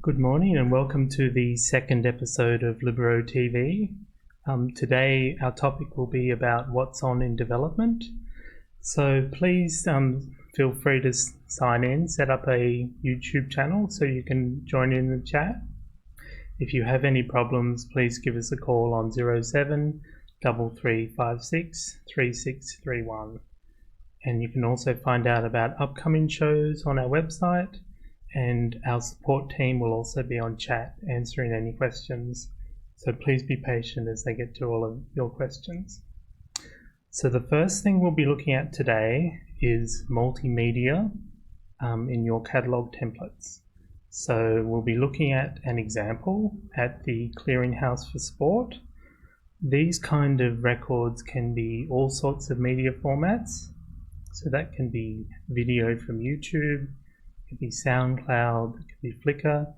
Good morning and welcome to the second episode of Libero TV. Today our topic will be about what's on in development. So please feel free to sign in, set up a YouTube channel so you can join in the chat. If you have any problems, please give us a call on 07 3356 3631. And you can also find out about upcoming shows on our website, and our support team will also be on chat answering any questions. So please be patient as they get to all of your questions. So the first thing we'll be looking at today is multimedia in your catalog templates. So we'll be looking at an example at the Clearinghouse for Sport. These kind of records can be all sorts of media formats. So that can be video from YouTube, it could be SoundCloud, it could be Flickr.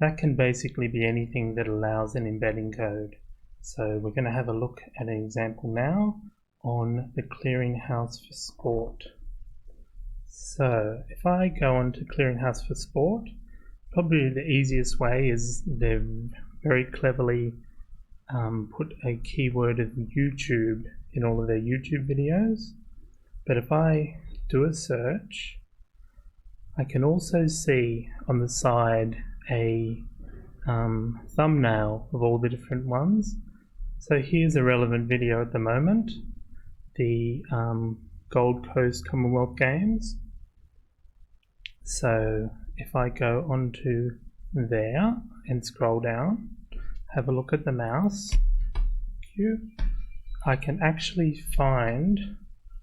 That can basically be anything that allows an embedding code. So we're going to have a look at an example now on the Clearinghouse for Sport. So if I go on to Clearinghouse for Sport, probably the easiest way is they've very cleverly put a keyword of YouTube in all of their YouTube videos. But if I do a search, I can also see on the side a thumbnail of all the different ones. So here's a relevant video at the moment, the Gold Coast Commonwealth Games. So if I go onto there and scroll down, have a look at the mouse, I can actually find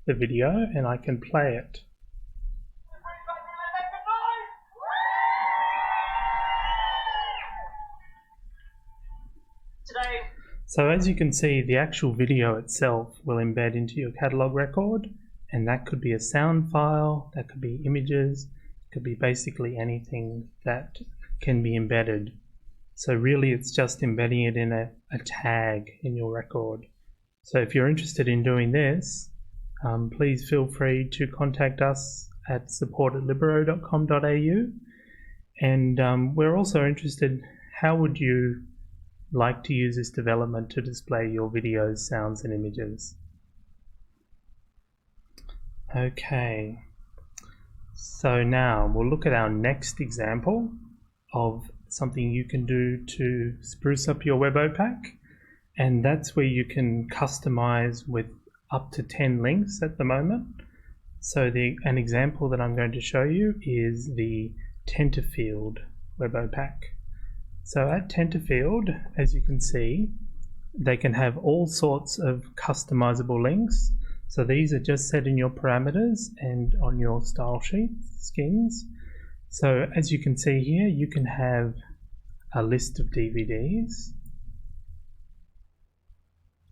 the video and I can play it. So as you can see, the actual video itself will embed into your catalog record, and that could be a sound file, that could be images, it could be basically anything that can be embedded. So really it's just embedding it in a tag in your record. So if you're interested in doing this, please feel free to contact us at support@libero.com.au, and we're also interested, how would you like to use this development to display your videos, sounds and images? Okay, so now we'll look at our next example of something you can do to spruce up your web opac, and that's where you can customize with up to 10 links at the moment. So an example that I'm going to show you is the Tenterfield web opac. So at Tenterfield, as you can see, they can have all sorts of customizable links. So these are just set in your parameters and on your style sheet skins. So as you can see here, you can have a list of DVDs,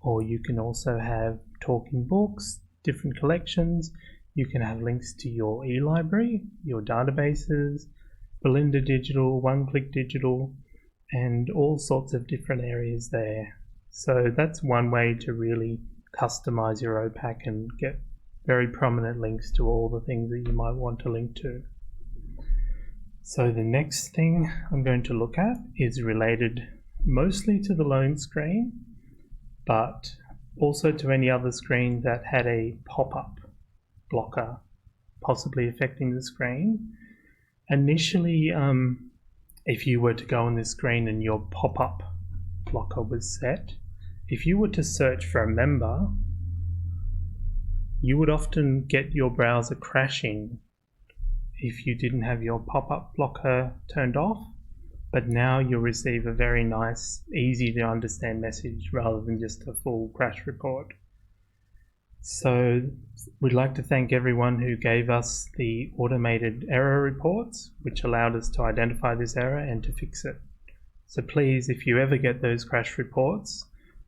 or you can also have talking books, different collections. You can have links to your e-library, your databases, Belinda Digital, One-Click Digital, and all sorts of different areas there. So that's one way to really customize your opac and get very prominent links to all the things that you might want to link to. So the next thing I'm going to look at is related mostly to the loan screen, but also to any other screen that had a pop-up blocker possibly affecting the screen. Initially, if you were to go on this screen and your pop-up blocker was set, if you were to search for a member, you would often get your browser crashing if you didn't have your pop-up blocker turned off. But now you'll receive a very nice, easy to understand message rather than just a full crash report. So we'd like to thank everyone who gave us the automated error reports, which allowed us to identify this error and to fix it. So please, if you ever get those crash reports,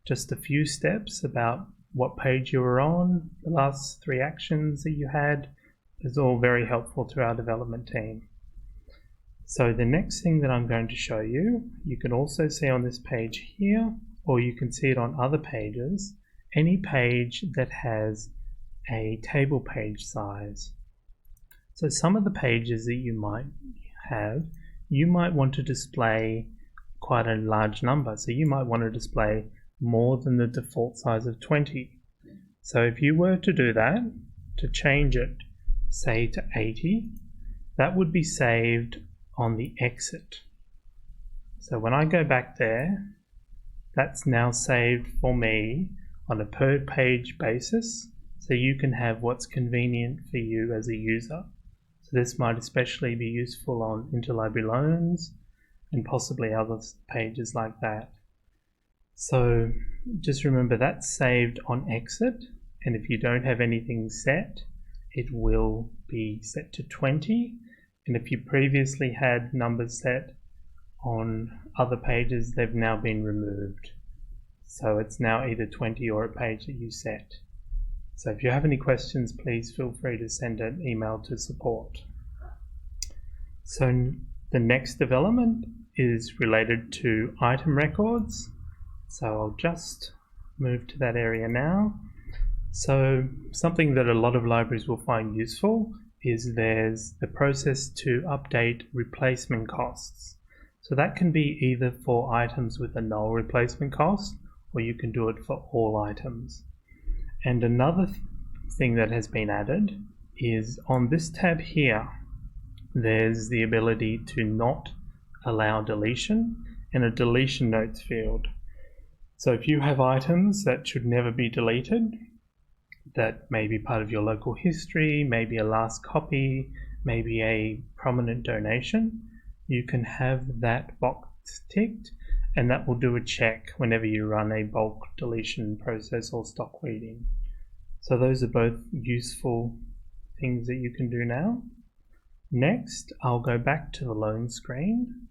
just a few steps about what page you were on, the last 3 actions that you had, is all very helpful to our development team. So the next thing that I'm going to show you, you can also see on this page here, or you can see it on other pages, any page that has a table page size. So some of the pages that you might have, you might want to display quite a large number. So you might want to display more than the default size of 20. So if you were to do that, to change it, say to 80, that would be saved on the exit. So when I go back there, that's now saved for me on a per page basis, so you can have what's convenient for you as a user. So this might especially be useful on interlibrary loans and possibly other pages like that. So just remember that's saved on exit, and if you don't have anything set, it will be set to 20, and if you previously had numbers set on other pages, they've now been removed. So it's now either 20 or a page that you set. So if you have any questions, please feel free to send an email to support. So the next development is related to item records. So I'll just move to that area now. So something that a lot of libraries will find useful is there's the process to update replacement costs. So that can be either for items with a null replacement cost, or you can do it for all items. And another thing that has been added is on this tab here, there's the ability to not allow deletion in a deletion notes field. So if you have items that should never be deleted, that may be part of your local history, maybe a last copy, maybe a prominent donation, you can have that box ticked, and that will do a check whenever you run a bulk deletion process or stock weeding. So those are both useful things that you can do now. Next, I'll go back to the loan screen,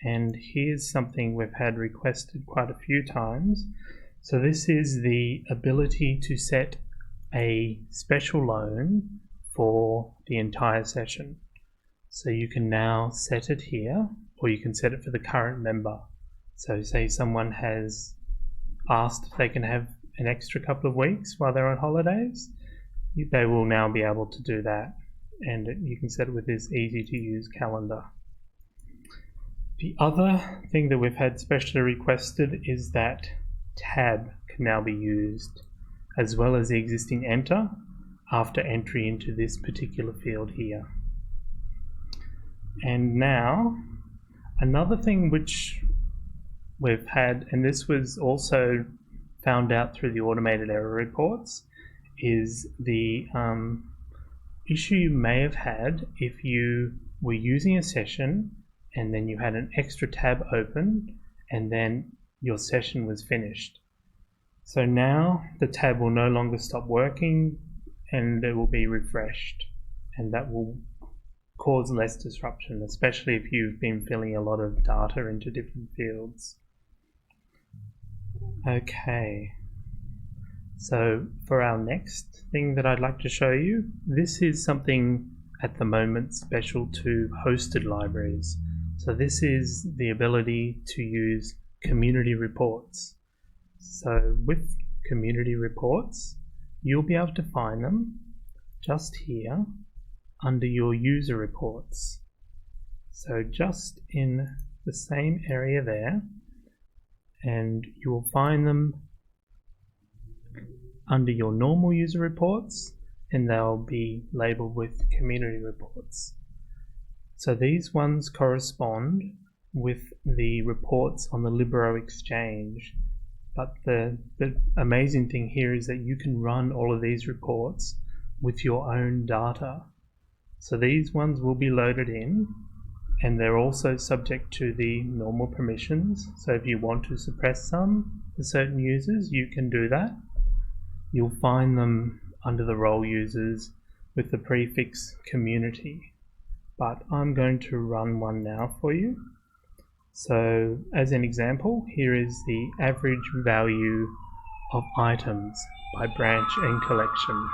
and here's something we've had requested quite a few times. So this is the ability to set a special loan for the entire session. So you can now set it here, or you can set it for the current member. So say someone has asked if they can have an extra couple of weeks while they're on holidays, they will now be able to do that, and you can set it with this easy to use calendar. The other thing that we've had specially requested is that tab can now be used, as well as the existing enter after entry into this particular field here. And now another thing which we've had, and this was also found out through the automated error reports, is the issue you may have had if you were using a session and then you had an extra tab open and then your session was finished. So now the tab will no longer stop working and it will be refreshed, and that will cause less disruption, especially if you've been filling a lot of data into different fields. Okay, so for our next thing that I'd like to show you, this is something at the moment special to hosted libraries. So this is the ability to use community reports. So with community reports, you'll be able to find them just here under your user reports. So just in the same area there, and you will find them under your normal user reports, and they'll be labeled with community reports. So these ones correspond with the reports on the Libero exchange. But the amazing thing here is that you can run all of these reports with your own data. So these ones will be loaded in, and they're also subject to the normal permissions. So if you want to suppress some for certain users, you can do that. You'll find them under the role users with the prefix community. But I'm going to run one now for you. So as an example, here is the average value of items by branch and collection.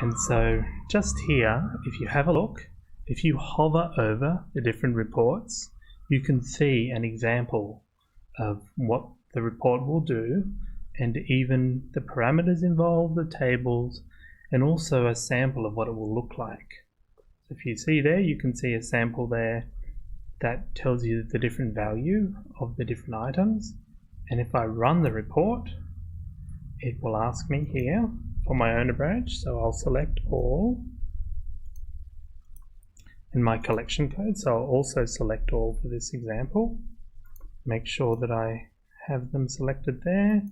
And so just here, if you have a look, if you hover over the different reports, you can see an example of what the report will do, and even the parameters involved, the tables, and also a sample of what it will look like. So if you see there, you can see a sample there that tells you the different value of the different items. And if I run the report, it will ask me here for my owner branch, so I'll select all in my collection code, so I'll also select all for this example. Make sure that I have them selected there,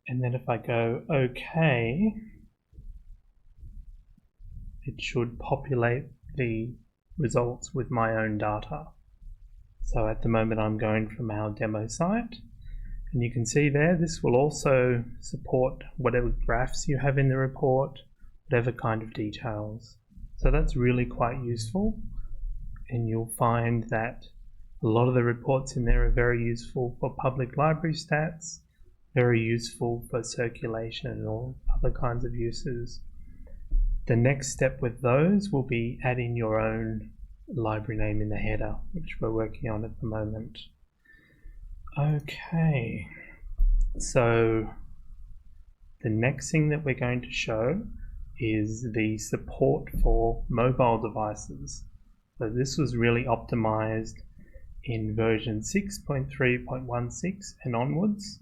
and then if I go OK, it should populate the results with my own data. So at the moment I'm going from our demo site, and you can see there this will also support whatever graphs you have in the report, whatever kind of details. So that's really quite useful, and you'll find that a lot of the reports in there are very useful for public library stats, very useful for circulation and all other kinds of uses. The next step with those will be adding your own library name in the header, which we're working on at the moment. Okay, so the next thing that we're going to show is the support for mobile devices. So this was really optimized in version 6.3.16 and onwards,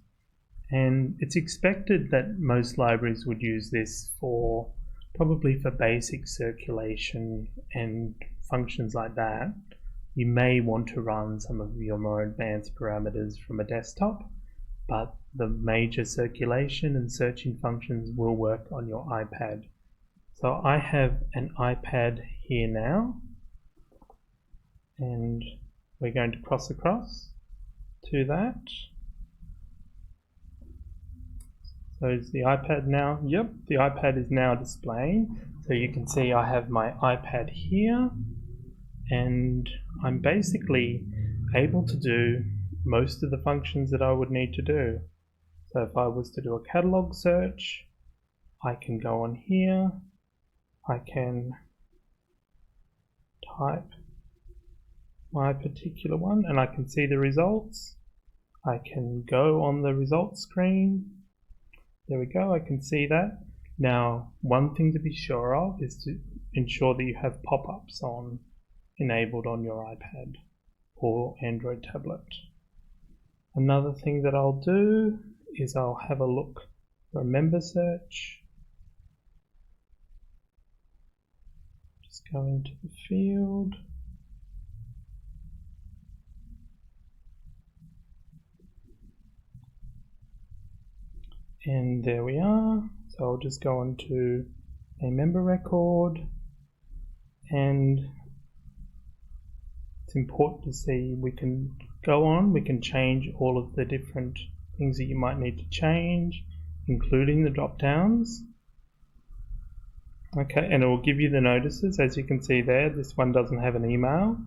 and it's expected that most libraries would use this for probably for basic circulation and functions like that. You may want to run some of your more advanced parameters from a desktop, but the major circulation and searching functions will work on your iPad. So I have an iPad here now, and we're going to cross across to that. So is the iPad now? Yep, the iPad is now displaying. So you can see I have my iPad here, and I'm basically able to do most of the functions that I would need to do. So if I was to do a catalog search, I can go on here, I can type my particular one and I can see the results. I can go on the results screen. There we go, I can see that. Now, one thing to be sure of is to ensure that you have pop-ups on, enabled on your iPad or Android tablet. Another thing that I'll do is I'll have a look for a member search. Just go into the field. And there we are. So I'll just go into a member record, and it's important to see we can go on, we can change all of the different things that you might need to change, including the drop downs. Okay, and it will give you the notices. As you can see there, this one doesn't have an email.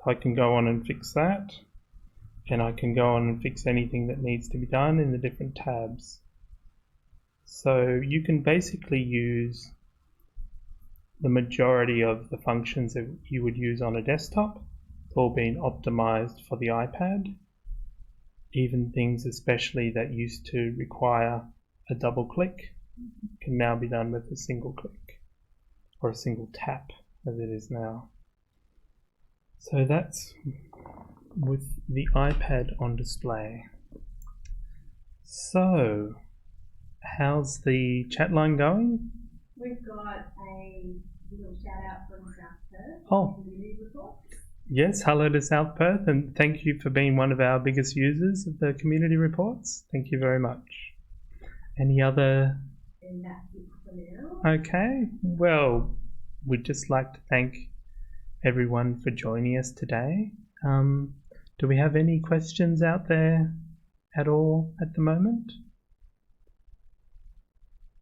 I can go on and fix that, and I can go on and fix anything that needs to be done in the different tabs. So you can basically use the majority of the functions that you would use on a desktop. It's all been optimized for the iPad. Even things especially that used to require a double click can now be done with a single click, or a single tap as it is now. So that's with the iPad on display. So how's the chat line going? We've got a little shout out from South Perth. Oh, Community reports. Yes, hello to South Perth, and thank you for being one of our biggest users of the community reports. Thank you very much. Any other? And that's it for now. Okay, well, we'd just like to thank everyone for joining us today. Do we have any questions out there at all at the moment?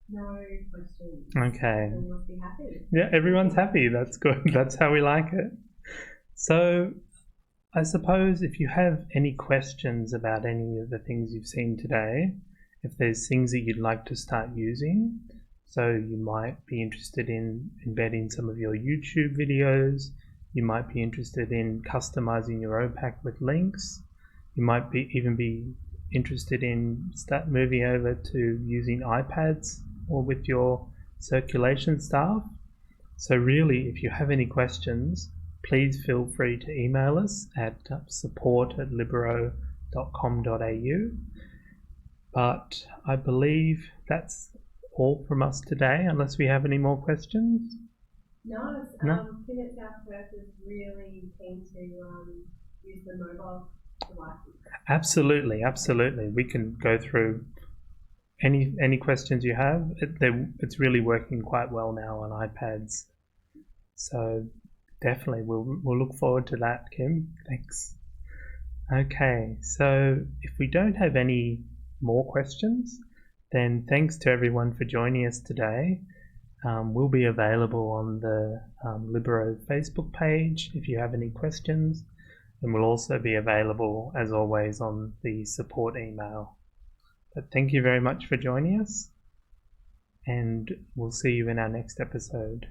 No questions. Okay. So we'll be happy. Yeah, everyone's happy. That's good. That's how we like it. So I suppose if you have any questions about any of the things you've seen today, if there's things that you'd like to start using, so you might be interested in embedding some of your YouTube videos, you might be interested in customizing your OPAC with links, you might even be interested in moving over to using iPads or with your circulation staff. So really, if you have any questions, please feel free to email us at support@libero.com.au. But I believe that's all from us today, unless we have any more questions. No, No? Pivot South Perth is really keen to use the mobile devices. Absolutely. We can go through any questions you have. It's really working quite well now on iPads. So definitely, we'll look forward to that, Kim. Thanks. Okay, so if we don't have any more questions, then thanks to everyone for joining us today. We'll be available on the Libero Facebook page if you have any questions, and we'll also be available, as always, on the support email. But thank you very much for joining us, and we'll see you in our next episode.